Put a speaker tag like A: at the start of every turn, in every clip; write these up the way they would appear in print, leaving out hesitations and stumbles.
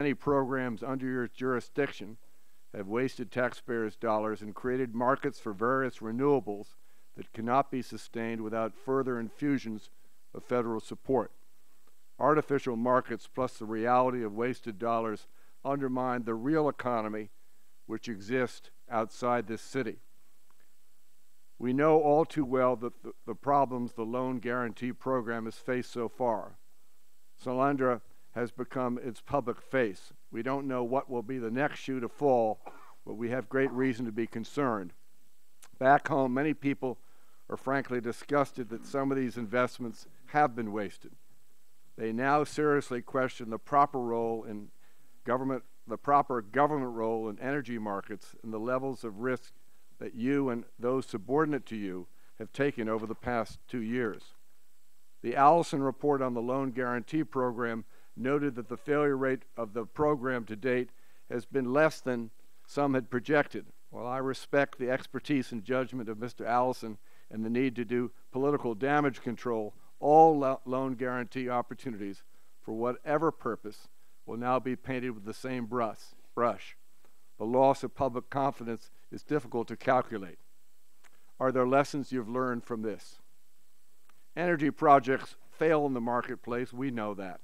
A: many programs under your jurisdiction have wasted taxpayers' dollars and created markets for various renewables that cannot be sustained without further infusions of federal support. Artificial markets plus the reality of wasted dollars undermine the real economy which exists outside this city. We know all too well that the problems the loan guarantee program has faced so far. Solyndra has become its public face. We don't know what will be the next shoe to fall, but we have great reason to be concerned. Back home, many people are frankly disgusted that some of these investments have been wasted. They now seriously question the proper role in government, the proper government role in energy markets and the levels of risk that you and those subordinate to you have taken over the past 2 years. The Allison report on the loan guarantee program noted that the failure rate of the program to date has been less than some had projected. While I respect the expertise and judgment of Mr. Allison and the need to do political damage control, all loan guarantee opportunities, for whatever purpose, will now be painted with the same brush. The loss of public confidence is difficult to calculate. Are there lessons you've learned from this? Energy projects fail in the marketplace, we know that.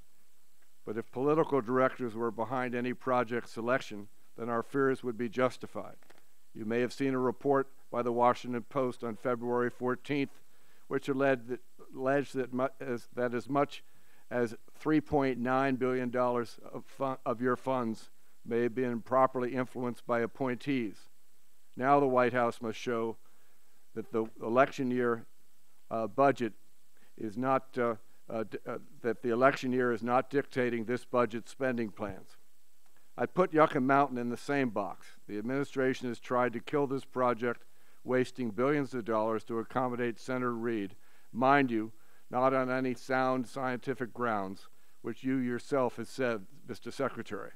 A: But if political directors were behind any project selection, then our fears would be justified. You may have seen a report by the Washington Post on February 14th, which alleged that as much as $3.9 billion of your funds may have been improperly influenced by appointees. Now the White House must show that the election year budget is not that the election year is not dictating this budget's spending plans. I'd put Yucca Mountain in the same box. The administration has tried to kill this project, wasting billions of dollars to accommodate Senator Reid, mind you, not on any sound scientific grounds, which you yourself have said, Mr. Secretary.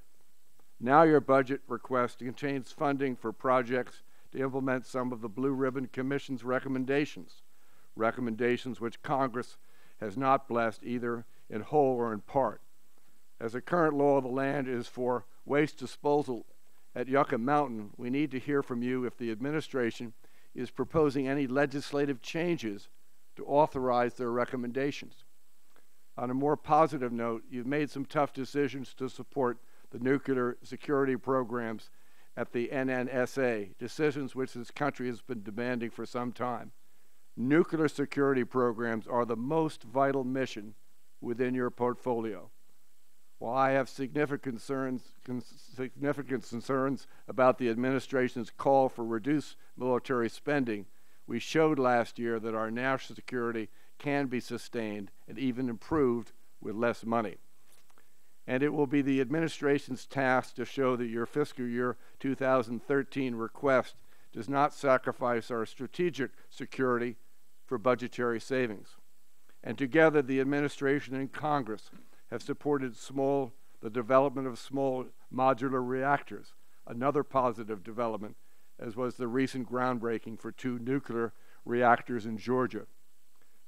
A: Now your budget request contains funding for projects to implement some of the Blue Ribbon Commission's recommendations which Congress has not blessed either in whole or in part. As the current law of the land is for waste disposal at Yucca Mountain, we need to hear from you if the administration is proposing any legislative changes to authorize their recommendations. On a more positive note, you've made some tough decisions to support the nuclear security programs at the NNSA, decisions which this country has been demanding for some time. Nuclear security programs are the most vital mission within your portfolio. While I have significant concerns about the administration's call for reduced military spending, we showed last year that our national security can be sustained and even improved with less money. And it will be the administration's task to show that your fiscal year 2013 request does not sacrifice our strategic security for budgetary savings. And together, the administration and Congress have supported the development of small modular reactors, another positive development, as was the recent groundbreaking for 2 nuclear reactors in Georgia.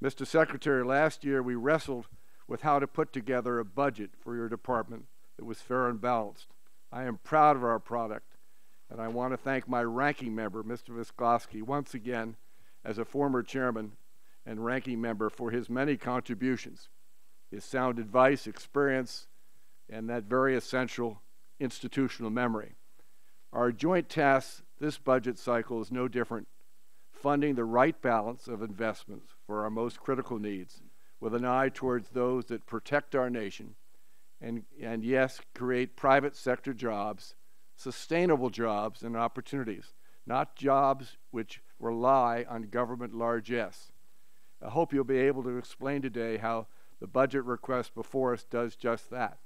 A: Mr. Secretary, last year we wrestled with how to put together a budget for your department that was fair and balanced. I am proud of our product, and I want to thank my ranking member, Mr. Visklosky, once again as a former chairman and ranking member for his many contributions, his sound advice, experience, and that very essential institutional memory. Our joint task this budget cycle is no different, funding the right balance of investments for our most critical needs with an eye towards those that protect our nation and yes, create private sector jobs, sustainable jobs and opportunities, not jobs which rely on government largesse. I hope you'll be able to explain today how the budget request before us does just that.